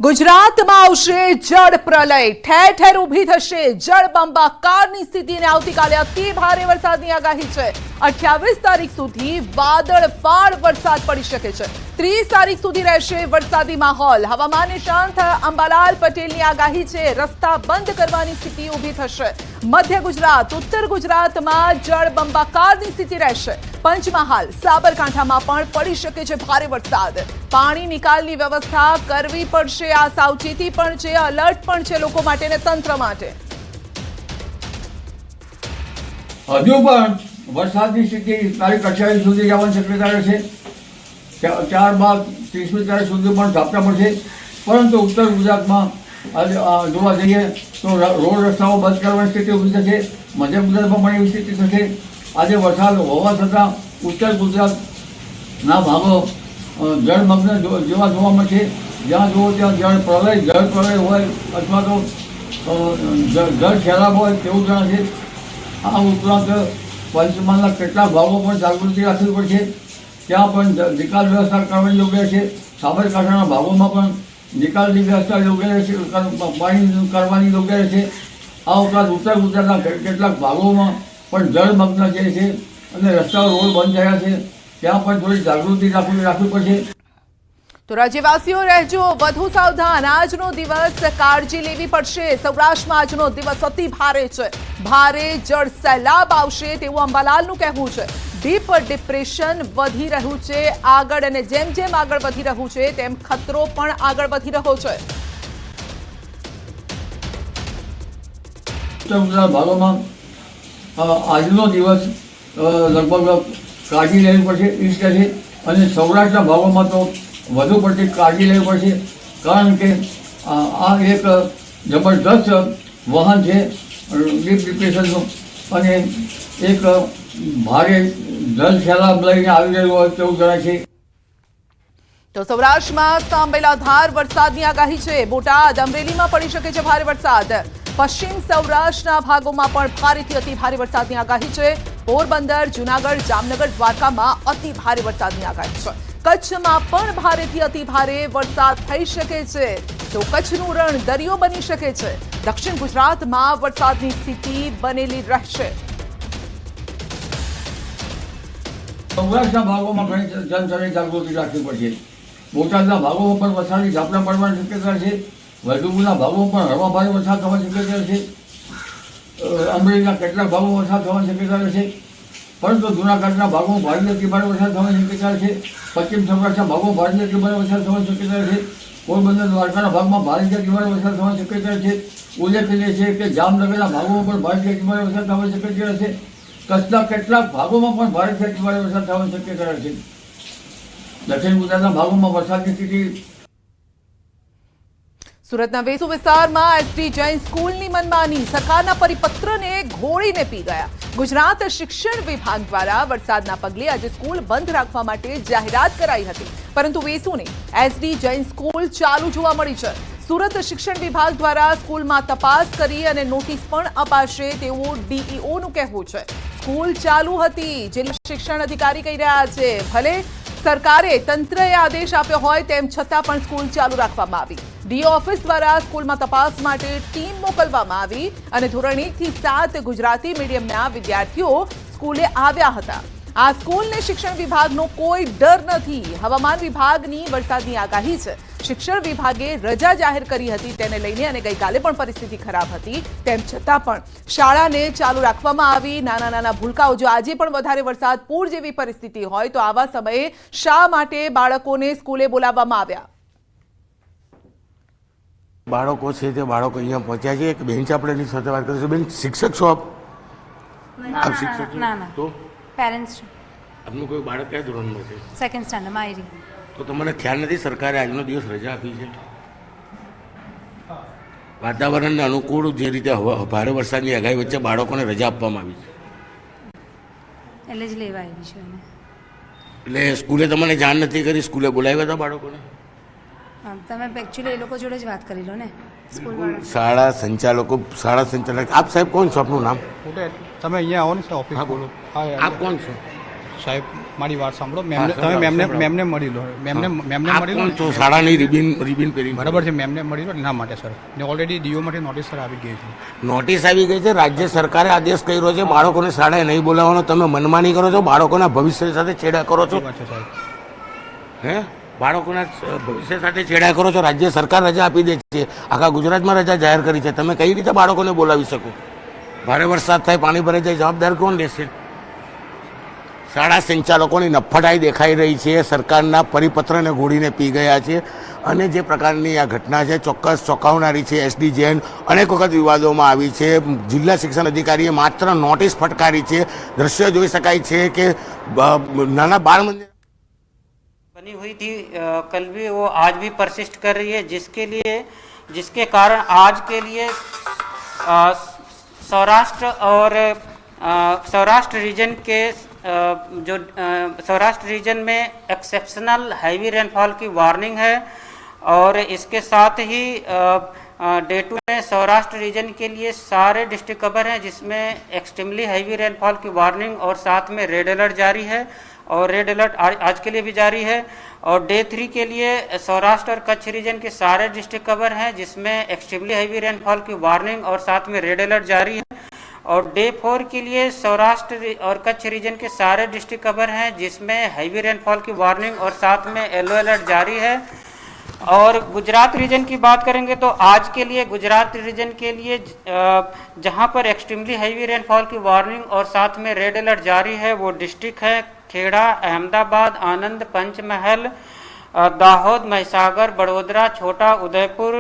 ગુજરાતમાં આવશે જળ પ્રલય, ઠેર ઠેર ઊભી થશે જળબંબાકારની સ્થિતિ અને આવતીકાલે અતિ ભારે વરસાદની આગાહી છે. 28 તારીખ સુધી વાદળફાડ વરસાદ પડી શકે છે. 30 તારીખ સુધી રહેશે વરસાદી માહોલ. હવામાન નિષ્ણાંત અંબાલાલ પટેલની આગાહી છે રસ્તા બંધ કરવાની સ્થિતિ ઊભી થશે. મધ્ય ગુજરાત, ઉત્તર ગુજરાતમાં જળબંબાકારની સ્થિતિ રહેશે. પંચમહાલ, સાબરકાંઠામાં પણ પડી શકે છે ભારે વરસાદ. પાણી નિકાલની વ્યવસ્થા કરવી પડશે. આ સાવચેતી પણ છે, અલર્ટ પણ છે લોકો માટે અને તંત્ર માટે. હજુ પણ વરસાદની સ્થિતિ તારીખ 28 સુધી જવાની શક્યતા રહેશે. 4-12-30મી તારીખ સુધી પણ ઝાપટા પડશે. પરંતુ ઉત્તર ગુજરાતમાં જોવા જઈએ તો રોડ રસ્તાઓ બંધ કરવાની સ્થિતિ ઊભી થશે. મધ્ય ગુજરાતમાં પણ એવી સ્થિતિ થશે. આજે વરસાદ હોવા છતાં ઉત્તર ગુજરાતના ભાગો જળમગ્ન જેવા જોવા મળશે. જ્યાં જુઓ ત્યાં જળ પ્રલય હોય અથવા તો જળ સૈલાબ હોય તેવું જણાશે. આ ઉપરાંત પંચમહાલના કેટલાક ભાગો પણ જાગૃતિ રાખવી પડશે. ત્યાં પણ નિકાલ વ્યવસ્થા કરવાની યોગ્ય છે. સાબરકાંઠાના ભાગોમાં પણ નિકાલની વ્યવસ્થા યોગ્ય રહેશે, પાણી કરવાની યોગ્ય રહેશે. આ ઉપરાંત ઉત્તર ગુજરાતના કેટલાક ભાગોમાં પણ જળમગ્ન જે છે અને રસ્તાઓ રોડ બંધ થયા છે ત્યાં પણ થોડી જાગૃતિ રાખવી પડશે. તો રાજ્યવાસીઓ રહેજો વધુ સાવધાન. આજનો દિવસ કાળજી લેવી પડશે. સૌરાષ્ટ્રમાં આજનો દિવસ અતિ ભારે છે. ભારે જળ સૈલાબ આવશે તેવું અંબાલાલનું કહેવું છે. ડીપ ડિપ્રેશન વધી રહ્યું છે આગળ, અને જેમ જેમ આગળ વધી રહ્યું છે તેમ ખતરો પણ આગળ વધી રહ્યો છે. ઉત્તર ગુજરાત ભાગોમાં આજનો દિવસ લગભગ કાળજી લેવી પડશે ઈસ્ટ છે. અને સૌરાષ્ટ્રના ભાગોમાં તો વધુ પડતી કાળજી લેવી પડશે. કારણ કે આ એક જબરદસ્ત વહન છે ડીપ ડિપ્રેશનનું અને એક ભારે જળ સૈલાબ લઈને આવી રહ્યું હોય તેવું જણાય છે. તો સૌરાષ્ટ્રમાં સાંભેલાધાર વરસાદની આગાહી છે. બોટાદ, અમરેલીમાં પડી શકે છે ભારે વરસાદ. પશ્ચિમ સૌરાષ્ટ્રના ભાગોમાં પણ ભારેથી અતિ ભારે વરસાદની આગાહી છે. પોરબંદર, જૂનાગઢ, જામનગર, દ્વારકામાં અતિ ભારે વરસાદની આગાહી છે. કચ્છમાં પણ ભારેથી અતિ ભારે વરસાદ થઈ શકે છે, તો કચ્છનું રણ દરિયો બની શકે છે. દક્ષિણ ગુજરાતમાં વરસાદની સ્થિતિ બનેલી રહેશે. સૌરાષ્ટ્રના ભાગોમાં ઘણી જનસરની જાગૃતિ રાખવી પડશે. બોટાદના ભાગોમાં પણ વરસાદી ઝાપટા પડવાની શક્યતા છે. વલભીપુરના ભાગોમાં પણ હળવા ભારે વરસાદ થવાની શક્યતા છે. અમરેલીના કેટલાક ભાગોમાં વરસાદ થવાની શક્યતા છે. પરંતુ જૂનાગઢના ભાગોમાં ભારે અતિ ભારે વરસાદ થવાની શક્યતા છે. પશ્ચિમ સૌરાષ્ટ્રના ભાગોમાં ભારે અતિ ભારે વરસાદ થવાની શક્યતા છે. પોરબંદર, દ્વારકાના ભાગમાં ભારે અતિ ભારે વરસાદ થવાની શક્યતા છે. ઉલ્લેખનીય છે કે જામનગરના ભાગોમાં પણ ભારે અતિ ભારે વરસાદ થવાની શક્યતા છે. કચ્છના કેટલાક ભાગોમાં પણ ભારે અતિ ભારે વરસાદ થવાની શક્યતા છે. દક્ષિણ ગુજરાતના ભાગોમાં વરસાદની સ્થિતિ. સુરતના વેસુ વિસ્તારમાં એસડી જૈન સ્કૂલની મનમાની, સરકારના પરિપત્રને ઘોળીને પી ગયા. ગુજરાત શિક્ષણ વિભાગ દ્વારા વરસાદના પગલે આજે સ્કૂલ બંધ રાખવા માટે જાહેરાત કરાઈ હતી, પરંતુ વેસુની એસડી જૈન સ્કૂલ ચાલુ જોવા મળી છે. સુરત શિક્ષણ વિભાગ દ્વારા સ્કૂલમાં તપાસ કરી અને નોટિસ પણ અપાશે તેવું ડીઈઓનું કહેવું છે. સ્કૂલ ચાલુ હતી, જિલ્લા શિક્ષણ અધિકારી કહી રહ્યા છે. ભલે સરકારે તંત્રએ આદેશ આપ્યો હોય તેમ છતાં પણ સ્કૂલ ચાલુ રાખવામાં આવી. ડીઓ ઓફિસ દ્વારા સ્કૂલમાં તપાસ માટે ટીમ મોકલવામાં આવી અને ધોરણ 1 થી 7 ગુજરાતી મીડિયમના વિદ્યાર્થીઓ સ્કૂલે આવ્યા હતા. આ સ્કૂલને શિક્ષણ વિભાગનો કોઈ ડર નથી. હવામાન વિભાગની વરસાદની આગાહી છે. શિક્ષણ વિભાગે રજા જાહેર કરી હતી તેને લઈને અને ગઈકાલે પણ પરિસ્થિતિ ખરાબ હતી, તેમ છતાં પણ શાળાને ચાલુ રાખવામાં આવી. નાના નાના ભૂલકાઓ, જો આજે પણ વધારે વરસાદ, પૂર જેવી પરિસ્થિતિ હોય તો આવા સમયે શા માટે બાળકોને સ્કૂલે બોલાવવામાં આવ્યા? બાળકો છે તે બાળકો અહીંયા પહોંચ્યા છે. એક બેન છે, આપણે એની સાથે વાત કરીશું. બેન, શિક્ષક છો આપ? આપ શિક્ષક છો? ના તો પેરેન્ટ્સ છું. આપનું કોઈ બાળક કયા ધોરણમાં છે? સેકન્ડ સ્ટાન્ડર્ડમાં આવી રહી. તો તમને ખ્યાલ નથી સરકારે આજનો દિવસ રજા આપી છે? વાતાવરણને અનુકૂળ જે રીતે ભારે વરસાદની આગાહી વચ્ચે બાળકોને રજા આપવામાં આવી છે, એટલે જ લેવા આવી છું એને. એટલે સ્કૂલે તમને જાણ નથી કરી? સ્કૂલે બોલાવ્યા હતા બાળકોને? તમે એકચ્યુઅલી એ લોકો જોડે જ વાત કરી લો ને, સ્કૂલવાળા. શાળા સંચાલકો, શાળા સંચાલક આપ સાહેબ કોણ છો? આપનું નામ? તમે અહીંયા આવો ને ઓફિસ. હા બોલો. આપ કોણ છો? સાહેબ મારી વાત સાંભળો. મેમને મળી લો. મેમને મળી લો. છો શાળાની રિબિન પહેરી? બરાબર છે, મેમને મળી લો એના માટે સર. ને ઓલરેડી ડીઓ માટે નોટિસ સર આવી ગઈ છે. નોટિસ આવી ગઈ છે. રાજ્ય સરકારે આદેશ કર્યો છે બાળકોને શાળાએ નહીં બોલાવવાનો. તમે મનમાની કરો છો, બાળકોના ભવિષ્ય સાથે છેડા કરો છો. હે, બાળકોના ભવિષ્ય સાથે છેડા કરો છો. રાજ્ય સરકાર રજા આપી દે છે, આખા ગુજરાતમાં રજા જાહેર કરી છે. તમે કઈ રીતે બાળકોને બોલાવી શકો? ભારે વરસાદ થાય, પાણી ભરાઈ જાય, જવાબદાર કોણ લેશે? શાળા સંચાલકોની નફટાઈ દેખાઈ રહી છે. સરકારના પરિપત્રને ઘોડીને પી ગયા છે. અને જે પ્રકારની આ ઘટના છે ચોક્કસ ચોંકાવનારી છે. એસડી જૈન અનેક વખત વિવાદોમાં આવી છે. જિલ્લા શિક્ષણ અધિકારીએ માત્ર નોટિસ ફટકારી છે. દ્રશ્ય જોઈ શકાય છે કે નાના બાળ મંદિર बनी हुई थी कल भी, वो आज भी परसिस्ट कर रही है, जिसके कारण आज के लिए सौराष्ट्र रीजन के सौराष्ट्र रीजन में एक्सेप्शनल हैवी रेनफॉल की वार्निंग है. और इसके साथ ही डे 2 में सौराष्ट्र रीजन के लिए सारे डिस्ट्रिक्ट कवर हैं, जिसमें एक्सट्रीमली हैवी रेनफॉल की वार्निंग और साथ में रेड अलर्ट जारी है. और रेड अलर्ट आज के लिए भी जारी है. और डे 3 के लिए सौराष्ट्र और कच्छ रीजन के सारे डिस्ट्रिक्ट कवर हैं, जिसमें एक्सट्रीमली हैवी रेनफॉल की वार्निंग और साथ में रेड अलर्ट जारी है. और डे 4 के लिए सौराष्ट्र और कच्छ रीजन के सारे डिस्ट्रिक्ट कवर हैं, जिसमें हैवी रेनफॉल की वार्निंग और साथ में येलो अलर्ट जारी है. और गुजरात रीजन की बात करेंगे तो आज के लिए गुजरात रीजन के लिए जहां पर एक्सट्रीमली हैवी रेनफॉल की वार्निंग और साथ में रेड अलर्ट जारी है वो डिस्ट्रिक्ट है खेड़ा, अहमदाबाद, आनंद, पंचमहल, दाहोद, महिसागर, बड़ोदरा, छोटा उदयपुर,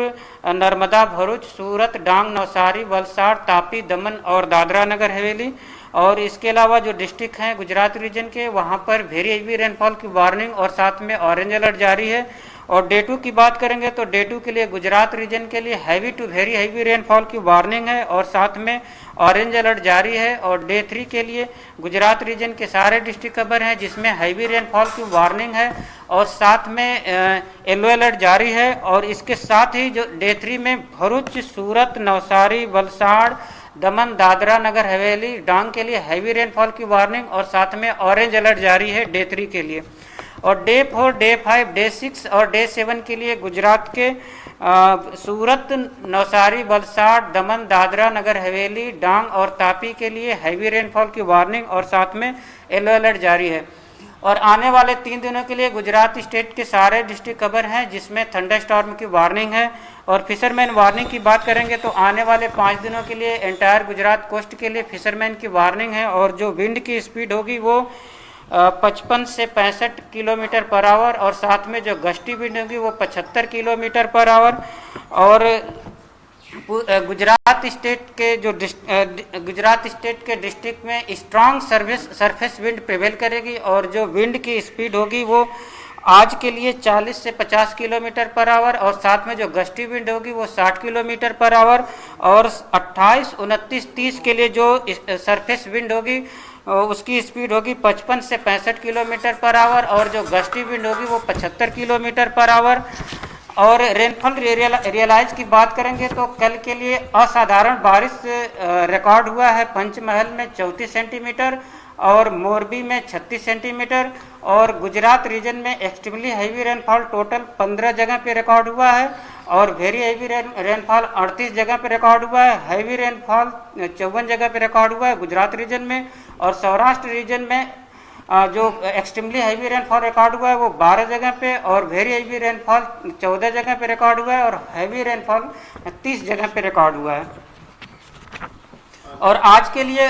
नर्मदा, भरूच, सूरत, डांग, नवसारी, वलसाड़, तापी, दमन और दादरा नगर हवेली. और इसके अलावा जो डिस्ट्रिक्ट हैं गुजरात रीजन के, वहाँ पर वेरी हेवी रेनफॉल की वार्निंग और साथ में ऑरेंज अलर्ट जारी है. और डे 2 की बात करेंगे तो डे 2 के लिए गुजरात रीजन के लिए heavy to very heavy rainfall की वार्निंग है और साथ में ऑरेंज अलर्ट जारी है। और डे 3 के लिए गुजरात रीजन के सारे डिस्ट्रिक्ट कवर हैं जिसमें हैवी रेनफॉल की वार्निंग है और साथ में येलो अलर्ट जारी है। और इसके साथ ही जो डे 3 में भरूच, सूरत, नवसारी, वलसाड़, दमन, दादरा नगर हवेली, डांग के लिए हैवी रेनफॉल की वार्निंग और साथ में ऑरेंज अलर्ट जारी है डे 3 के लिए। और डे 4, डे 5, डे 6 और डे 7 के लिए गुजरात के सूरत, नवसारी, वलसाड़, दमन, दादरा नगर हवेली, डांग और तापी के लिए हैवी रेनफॉल की वार्निंग और साथ में येलो अलर्ट जारी है। और आने वाले 3 दिनों के लिए गुजरात स्टेट के सारे डिस्ट्रिक्ट कवर हैं जिसमें थंडरस्टॉर्म की वार्निंग है। और फिशरमैन वार्निंग की बात करेंगे तो आने वाले 5 दिनों के लिए एंटायर गुजरात कोस्ट के लिए फिशरमैन की वार्निंग है। और जो विंड की स्पीड होगी वो 55 से 65 किलोमीटर पर आवर और साथ में जो गस्टी विंड होगी वो 75 किलोमीटर पर आवर। और गुजरात स्टेट के डिस्ट्रिक्ट में स्ट्रांग सरफेस विंड प्रिवेल करेगी और जो विंड की स्पीड होगी वो आज के लिए 40 से 50 किलोमीटर पर आवर और साथ में जो गस्टी विंड होगी वो 60 किलोमीटर पर आवर। और 28, 29, 30 के लिए जो सरफेस विंड होगी उसकी स्पीड होगी 55 से 65 किलोमीटर पर आवर और जो गस्टी विंड होगी वो 75 किलोमीटर पर आवर। और रेनफॉल रियलाइज की बात करेंगे तो कल के लिए असाधारण बारिश रिकॉर्ड हुआ है पंचमहल में 34 सेंटीमीटर और मोरबी में 36 सेंटीमीटर। और गुजरात रीजन में एक्सट्रीमली हैवी रेनफॉल टोटल 15 जगह पे रिकॉर्ड हुआ है और वेरी हैवी रेनफॉल 38 जगह पे रिकॉर्ड हुआ है। हैवी रेनफॉल 54 जगह पे रिकॉर्ड हुआ है गुजरात रीजन में। और सौराष्ट्र रीजन में जो एक्सट्रीमली हैवी रेनफॉल रिकॉर्ड हुआ है वो 12 जगह पे और वेरी हैवी रेनफॉल 14 जगह पे रिकॉर्ड हुआ है और हैवी रेनफॉल 30 जगह पे रिकॉर्ड हुआ है। और आज के लिए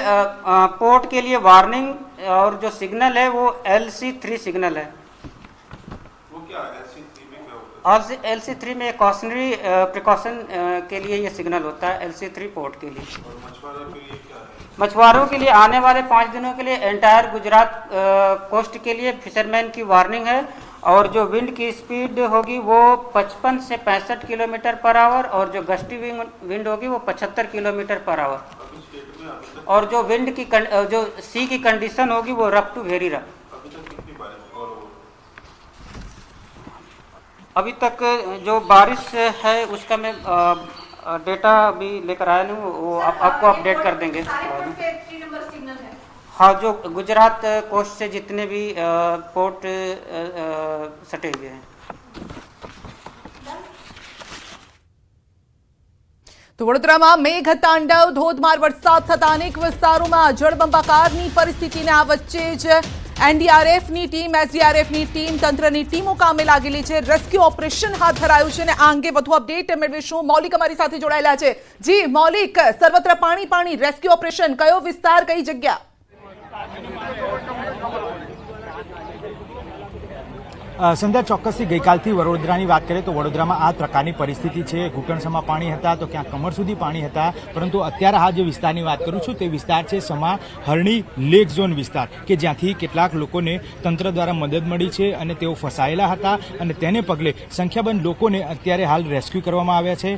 पोर्ट के लिए वार्निंग और जो सिग्नल है वो LC3 सिग्नल है। वो क्या है LC3 में क्या होता है? LC3 में कॉशनरी प्रिकॉशन के लिए ये सिग्नल होता है LC3 पोर्ट के लिए। और मछुआरों के लिए क्या है? मछुआरों के लिए आने वाले 5 दिनों के लिए एंटायर गुजरात कोस्ट के लिए फिशरमैन की वार्निंग है और जो विंड की स्पीड होगी वो 55 से 65 किलोमीटर पर आवर और जो गस्टी विंड होगी वो 75 किलोमीटर पर आवर। और जो विंड की जो सी की कंडीशन होगी वो रफ टू वेरी रफ। अभी तक जो बारिश है उसका मैं डेटा अभी लेकर आया नहीं, वो आपको अपडेट कर देंगे। हाँ, जो गुजरात कोस्ट से जितने भी पोर्ट सटे हुए हैं। તો વડોદરામાં મેઘતાંડવ ધોધમાર વરસાદ થતા અનેક વિસ્તારોમાં જળબંબાકારની પરિસ્થિતિને આ વચ્ચે જ એનડીઆરએફની ટીમ, એસડીઆરએફની ટીમ, તંત્રની ટીમો કામે લાગેલી છે। રેસ્ક્યુ ઓપરેશન હાથ ધરાયું છે અને આ અંગે વધુ અપડેટ મેળવીશું। મૌલિક અમારી સાથે જોડાયેલા છે। જી મૌલિક, સર્વત્ર પાણી પાણી, રેસ્ક્યુ ઓપરેશન કયો વિસ્તાર, કઈ જગ્યા? સંધ્યા, ચોક્કસથી ગઈકાલથી વડોદરાની વાત કરીએ તો વડોદરામાં આ પ્રકારની પરિસ્થિતિ છે। ઘૂંટણસમાં પાણી હતા તો ક્યાંક કમર સુધી પાણી હતા, પરંતુ અત્યારે આ જે વિસ્તારની વાત કરું છું તે વિસ્તાર છે સમા હરણી લેક ઝોન વિસ્તાર કે જ્યાંથી કેટલાક લોકોને તંત્ર દ્વારા મદદ મળી છે અને તેઓ ફસાયેલા હતા અને તેને પગલે સંખ્યાબંધ લોકોને અત્યારે હાલ રેસ્ક્યુ કરવામાં આવ્યા છે।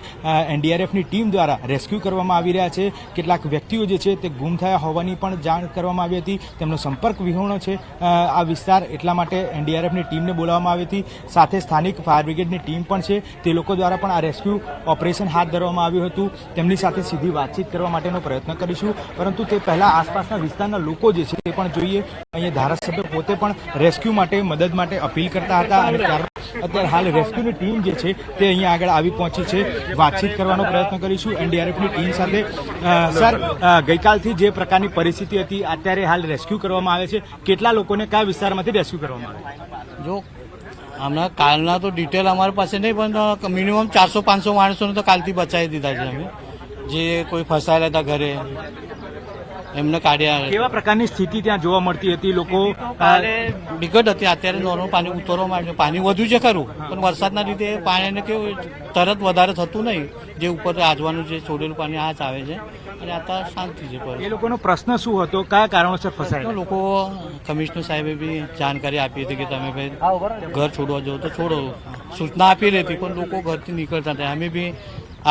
એનડીઆરએફની ટીમ દ્વારા રેસ્ક્યુ કરવામાં આવી રહ્યા છે। કેટલાક વ્યક્તિઓ જે છે તે ગુમ થયા હોવાની પણ જાણ કરવામાં આવી હતી, તેમનો સંપર્ક વિહોણો છે આ વિસ્તાર, એટલા માટે એનડીઆરએફની ટીમને બોલાવવામાં આવી હતી। સાથે સ્થાનિક ફાયર બ્રિગેડની ટીમ પણ છે, તે લોકો દ્વારા પણ આ રેસ્ક્યુ ઓપરેશન હાથ ધરવામાં આવ્યું હતું। તેમની સાથે સીધી વાતચીત કરવા માટેનો પ્રયત્ન કરીશું, પરંતુ તે પહેલા આસપાસના વિસ્તારના લોકો જે છે તે પણ જોઈએ। અહીંયા ધારાસભ્ય પોતે પણ રેસ્ક્યુ માટે, મદદ માટે અપીલ કરતા હતા અને અત્યારે હાલ રેસ્ક્યુની ટીમ જે છે તે અહીંયા આગળ આવી પહોંચી છે। વાતચીત કરવાનો પ્રયત્ન કરીશું એનડીઆરએફની ટીમ સાથે। સર, ગઈકાલથી જે પ્રકારની પરિસ્થિતિ હતી અત્યારે હાલ રેસ્ક્યુ કરવામાં આવે છે, કેટલા લોકોને કયા વિસ્તારમાંથી રેસ્ક્યુ કરવામાં આવે? જો હમણાં કાલના તો ડિટેલ અમારી પાસે નહીં, પણ મિનિમમ 400-500 માણસોને તો કાલથી બચાવી દીધા છે અમે, જે કોઈ ફસાયેલા હતા ઘરે, એમને કાઢ્યા. કેવા પ્રકારની સ્થિતિ ત્યાં જોવા મળતી હતી? લોકો વિગત હતી. અત્યારે નોર્મલ પાણી ઉતરવા માંડ્યું. પાણી વધુ છે ખરું, પણ વરસાદના લીધે પાણીને કેવું તરત વધારે થતું નહીં. જે ઉપર આજવાનું જે છોડેલું પાણી આ જ આવે છે અને અત્યારે શાંતિ છે. એ લોકોનો પ્રશ્ન શું હતો? કયા કારણોસર ફસાયા? લોકો કમિશનર સાહેબે બી જાણકારી આપી હતી કે તમે ભાઈ ઘર છોડવા જાઓ તો છોડો. સૂચના આપી હતી, પણ લોકો ઘરથી નીકળતા હતા. અમે બી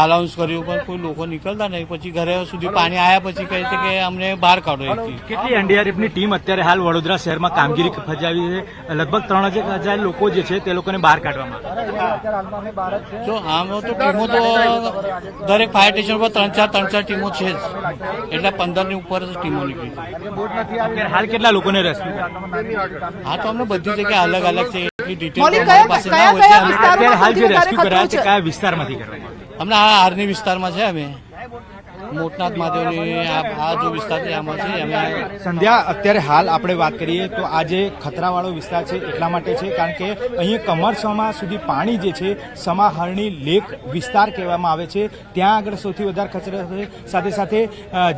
અલાઉન્સ કર્યું, પણ કોઈ લોકો નીકળતા નહીં. પછી ઘરે સુધી પાણી આવ્યા પછી કહે છે કે અમને બહાર કાઢો. કેટલી એનડીઆરએફની ટીમ અત્યારે હાલ વડોદરા શહેરમાં કામગીરી ફજાવી છે? લગભગ 3000 લોકો જે છે તે લોકોને બહાર કાઢવામાં. જો આમ તો ટીમો તો દરેક ફાયર સ્ટેશન પર 3-4 ટીમો છે જ, એટલે 15ની ઉપર જ ટીમો નીકળી છે. હાલ કેટલા લોકોને રેસ્ક્યુ? હા, તો અમને બધી જગ્યાએ અલગ અલગ છે. એટલી ડિટેલ મૌલિક, અમારી પાસે ના હોય છે. અત્યારે હાલ જે રેસ્ક્યુ કરાયા છે કયા વિસ્તારમાંથી કરવામાં? અમને આ આર્ની વિસ્તારમાં છે. અમે મોટનાથ મહાદેવની આ જો વિસ્તાર છે આમાં છે. અમે સંધ્યા, અત્યારે હાલ આપણે વાત કરીએ તો આ જે ખતરાવાળો વિસ્તાર છે એટલા માટે છે કારણ કે અહીં કમરસમા સુધી પાણી જે છે સમાહરણી લેક વિસ્તાર કહેવામાં આવે છે. ત્યાં આગળ સૌથી વધારે ખતરા છે. સાથે સાથે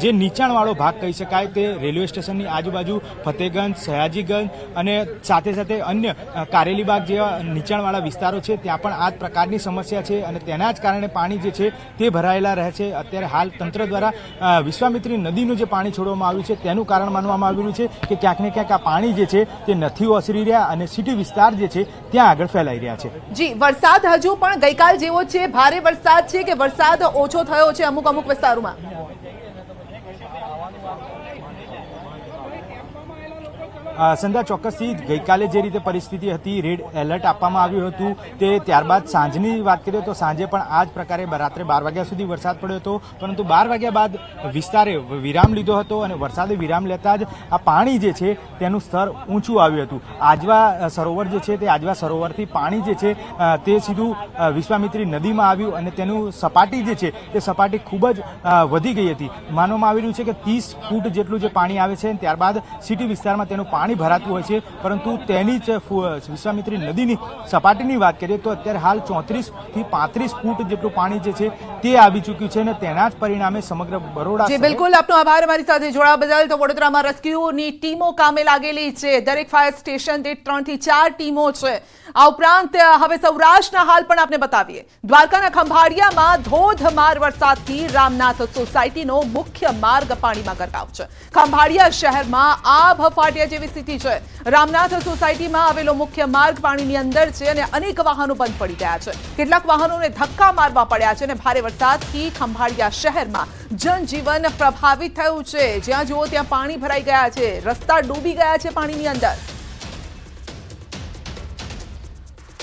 જે નીચાણવાળો ભાગ કહી શકાય તે રેલવે સ્ટેશનની આજુબાજુ ફતેગંજ, સયાજીગંજ અને સાથે સાથે અન્ય કારેલીબાગ જેવા નીચાણવાળા વિસ્તારો છે. ત્યાં પણ આ જ પ્રકારની સમસ્યા છે અને તેના જ કારણે પાણી જે છે તે ભરાયેલા રહે છે. અત્યારે હાલ તંત્ર દ્વારા વિશ્વામિત્રી નદીનું જે પાણી છોડવામાં આવ્યું છે તેનું કારણ માનવામાં આવી રહ્યું છે કે ક્યાંક ને ક્યાંક આ પાણી જે છે તે નથી ઓસરી રહ્યા અને સિટી વિસ્તાર જે છે ત્યાં આગળ ફેલાઈ રહ્યા છે. જી, વરસાદ હજુ પણ ગઈકાલ જેવો છે? ભારે વરસાદ છે કે વરસાદ ઓછો થયો છે અમુક વિસ્તારોમાં? સંધ્યા, ચોક્કસથી ગઈકાલે જે રીતે પરિસ્થિતિ હતી, રેડ એલર્ટ આપવામાં આવ્યું હતું, તે ત્યારબાદ સાંજની વાત કરીએ તો સાંજે પણ આ જ પ્રકારે રાત્રે 12 વાગ્યા સુધી વરસાદ પડ્યો હતો. પરંતુ 12 વાગ્યા બાદ વિસ્તારે વિરામ લીધો હતો અને વરસાદે વિરામ લેતા જ આ પાણી જે છે તેનું સ્તર ઊંચું આવ્યું હતું. આજવા સરોવર જે છે તે આજવા સરોવરથી પાણી જે છે તે સીધું વિશ્વામિત્રી નદીમાં આવ્યું અને તેનું સપાટી જે છે તે સપાટી ખૂબ જ વધી ગઈ હતી. માનવામાં આવી રહ્યું છે કે 30 ફૂટ જેટલું જે પાણી આવે છે. ત્યારબાદ સિટી વિસ્તારમાં તેનું પાણી ભરાતું હોય છે, પરંતુ તેની જ વિશ્વામિત્રી નદીની સપાટીની વાત કરીએ તો અત્યારે હાલ 34 થી 35 ફૂટ જેટલું પાણી જે છે તે આવી ચૂક્યું છે અને તેના જ પરિણામે સમગ્ર બરોડા. જી બિલકુલ, આપનો આભાર અમારી સાથે જોડાવા બદલ. તો વડોદરામાં રેસ્ક્યુની ટીમો કામે લાગેલી છે. દરેક ફાયર સ્ટેશન દીઠ 3 થી 4 ટીમો છે. આ ઉપરાંત હવે સૌરાષ્ટ્રના હાલ પણ આપને બતાવીએ. દ્વારકાના ખંભાળિયામાં ધોધમાર વરસાદથી રામનાથ સોસાયટીનો મુખ્ય માર્ગ પાણીમાં ગરકાવ છે. ખંભાળિયા શહેરમાં આભ ફાટ્યા જેવી સ્થિતિ છે. રામનાથ સોસાયટીમાં આવેલો મુખ્ય માર્ગ પાણીની અંદર છે અને અનેક વાહનો બંધ પડી ગયા છે. કેટલાક વાહનોને ધક્કા મારવા પડ્યા છે અને ભારે વરસાદથી ખંભાળિયા શહેરમાં જનજીવન પ્રભાવિત થયું છે. જ્યાં જુઓ ત્યાં પાણી ભરાઈ ગયા છે, રસ્તા ડૂબી ગયા છે પાણીની અંદર.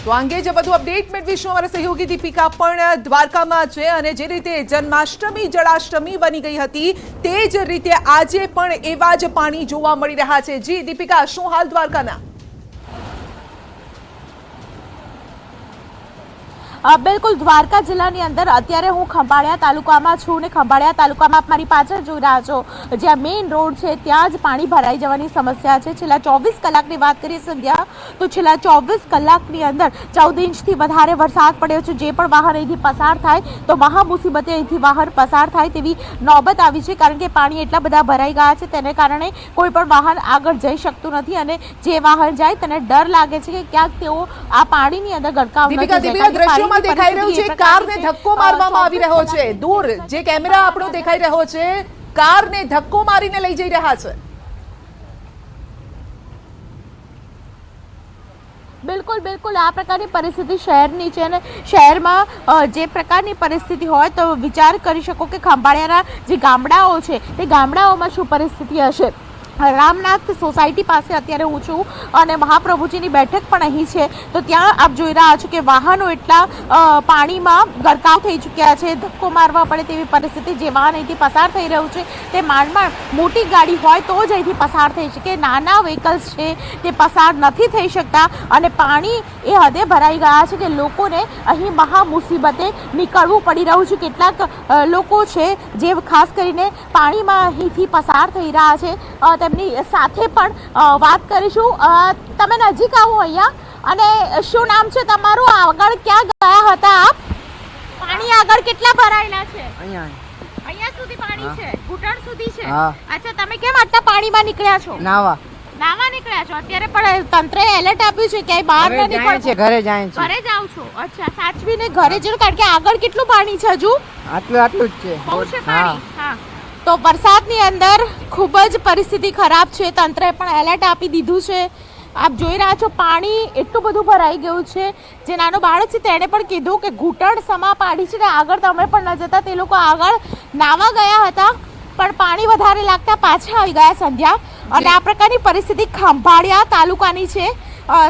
તો આ અંગે જે વધુ અપડેટ મેળવીશું અમારા સહયોગી દીપિકા પણ દ્વારકામાં છે અને જે રીતે જન્માષ્ટમી જળાષ્ટમી બની ગઈ હતી તે જ રીતે આજે પણ એવા જ પાણી જોવા મળી રહ્યા છે. જી દીપિકા, શું હાલ દ્વારકાના? બિલકુલ, દ્વારકા જિલ્લાની અંદર અત્યારે હું ખંભાળિયા તાલુકામાં છું ને ખંભાળિયા તાલુકામાં મારી પાછળ જોઈ રહ્યા છો જ્યાં મેઇન રોડ છે ત્યાં જ પાણી ભરાઈ જવાની સમસ્યા છે. છેલ્લા 24 કલાકની વાત કરીએ સંધ્યા, તો છેલ્લા 24 કલાકની અંદર 14 ઇંચથી વધારે વરસાદ પડ્યો છે. જે પણ વાહન અહીંથી પસાર થાય તો મહા મુસીબતે અહીંથી વાહન પસાર થાય તેવી નોબત આવી છે, કારણ કે પાણી એટલા બધા ભરાઈ ગયા છે. તેને કારણે કોઈ પણ વાહન આગળ જઈ શકતું નથી અને જે વાહન જાય તેને ડર લાગે છે કે ક્યાંક તેઓ આ પાણીની અંદર ગરકાવ ન થઈ જાય. દેખાઈ રહ્યું છે કારને ધક્કો મારવામાં આવી રહ્યો છે. દૂર જે કેમેરા આપણો દેખાઈ રહ્યો છે, કારને ધક્કો મારીને લઈ જઈ રહ્યા છે. બિલકુલ બિલકુલ, આ પ્રકારની પરિસ્થિતિ શહેરની છે અને શહેરમાં જે પ્રકારની પરિસ્થિતિ હોય તો વિચાર કરી શકો કે ખંભાળિયાના જે ગામડાઓ છે તે ગામડાઓમાં શું પરિસ્થિતિ હશે. રામનાથ સોસાયટી પાસે અત્યારે હું છું અને મહાપ્રભુજીની બેઠક પણ અહીં છે. તો ત્યાં આપ જોઈ રહ્યા છો કે વાહનો એટલા પાણીમાં ગરકાવ થઈ ચૂક્યા છે, ધક્કો મારવા પડે તેવી પરિસ્થિતિ. જે વાહન અહીંથી પસાર થઈ રહ્યું છે તે માંડ મોટી ગાડી હોય તો જ અહીંથી પસાર થઈ શકે. નાના વ્હીકલ્સ છે તે પસાર નથી થઈ શકતા અને પાણી એ હદે ભરાઈ ગયા છે કે લોકોને અહીં મહા મુસીબતે નીકળવું પડી રહ્યું છે. કેટલાક લોકો છે જે ખાસ કરીને પાણીમાં અહીંથી પસાર થઈ રહ્યા છે, તેમની સાથે પણ વાત કરીશું. તમે નજીક આવો અહીંયા અને શું નામ છે તમારું? આગળ ક્યાં ગયા હતા આપ? પાણી આગળ કેટલા ભરાયેલા છે? અહીંયા સુધી પાણી પાણી છે, ઘૂંટણ સુધી છે. હા. અચ્છા, તમે કેમ આટલા પાણીમાં નીકળ્યા છો? નાવા નીકળ્યા છો. અત્યારે પણ તંત્રએ એલર્ટ આપ્યું છે કે બહાર ન નીકળો. ઘરે જાય છે. ઘરે જાવ છો? અચ્છા, સાચવીને ઘરે જજો, કારણ કે આગળ કેટલું પાણી છે હજુ? આટલું જ છે. બહુ છે પાણી. હા. તો વરસાદની અંદર ખૂબ જ પરિસ્થિતિ ખરાબ છે. તંત્રએ પણ એલર્ટ આપી દીધું છે. આપ જોઈ રહ્યા છો પાણી એટલું બધું ભરાઈ ગયું છે. જે નાનો બાળક છે તેણે પણ કીધું કે ઘૂંટણ સમા પાણી છે ને આગળ તમે પણ ન જતા. તે લોકો આગળ નાવા ગયા હતા પણ પાણી વધારે લાગતા પાછા આવી ગયા સંધ્યા. અને આ પ્રકારની પરિસ્થિતિ ખંભાળિયા તાલુકાની છે.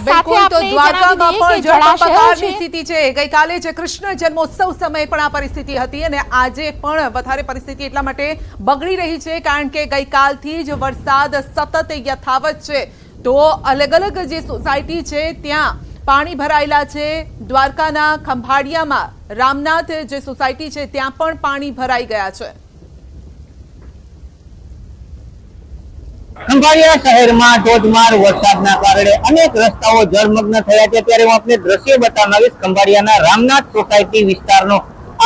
સાથે આપણે દ્વારકામાં પણ જણાવી જળબંબાકારની સ્થિતિ છે. ગઈકાલે જે કૃષ્ણ જન્મોત્સવ સમયે પણ આ પરિસ્થિતિ હતી અને આજે પણ વધારે પરિસ્થિતિ એટલા માટે બગડી રહી છે કારણ કે ગઈકાલથી જ વરસાદ સતત યથાવત છે. તો અલગ અલગ જે સોસાયટી છે ત્યાં પાણી ભરાયેલા છે. દ્વારકાના ખંભાળિયામાં રામનાથ જે સોસાયટી છે ત્યાં પણ પાણી ભરાઈ ગયા છે. ખંભાળિયા શહેરમાં ધોધમાર વરસાદના કારણે અનેક રસ્તાઓ જળમગ્ન થયા છે. ત્યારે હું આપને દ્રશ્ય બતાવીશ ખંભાળિયાના રામનાથ સોસાયટી વિસ્તારનો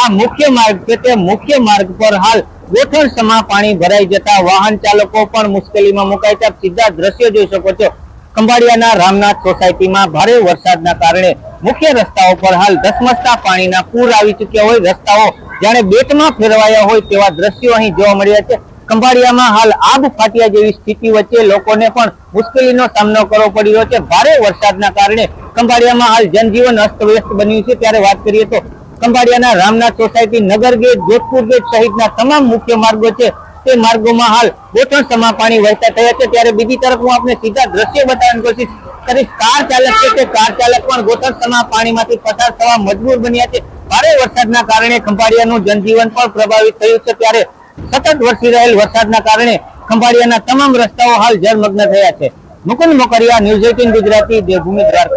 આ મુખ્ય માર્ગ છે. તે મુખ્ય માર્ગ પર હાલ ગોઠણ સમા પાણી ભરાઈ જતા વાહન ચાલકો પણ મુશ્કેલીમાં મુકાય છે. સીધા દ્રશ્ય જોઈ શકો છો. ખંભાળિયાના રામનાથ સોસાયટીમાં ભારે વરસાદના કારણે મુખ્ય રસ્તાઓ પર હાલ ધસમસતા પાણીના પૂર આવી ચુક્યા હોય. રસ્તાઓ જાણે બેટમાં ફેરવાયા હોય તેવા દ્રશ્યો અહીં જોવા મળ્યા છે. ખંભાળિયામાં હાલ આબ ફાટ્યા જેવી સ્થિતિ વચ્ચે લોકોને પણ મુશ્કેલીનો સામનો કરવો પડી રહ્યો છે. ભારે વરસાદના કારણે ખંભાળિયામાં હાલ જનજીવન અસ્તવ્યસ્ત બન્યું છે. ત્યારે વાત કરીએ તો ખંભાળિયાના રામનાથ સોસાયટી, નગર ગેટ, જોધપુર ગેટ સહિતના તમામ મુખ્ય માર્ગો છે તે માર્ગોમાં હાલ ગોઠણ સમા પાણી વહેતા થયા છે. ત્યારે બીજી તરફ હું આપને સીધા દ્રશ્ય બતાવવાની કોશિશ કરીશ. કાર ચાલક છે તે કાર ચાલક પણ ગોઠણ સમા પાણીમાંથી પસાર થવા મજબૂર બન્યા છે. ભારે વરસાદના કારણે ખંભાળિયાનું જનજીવન પણ પ્રભાવિત થયું છે. ત્યારે સતત વરસી રહેલ વરસાદના કારણે ખંભાળિયાના તમામ રસ્તાઓ હાલ જળમગ્ન થયા છે. મુકુંદ મોકરિયા, ન્યૂઝ 18 ગુજરાતી, દેવભૂમિ દ્વારકા.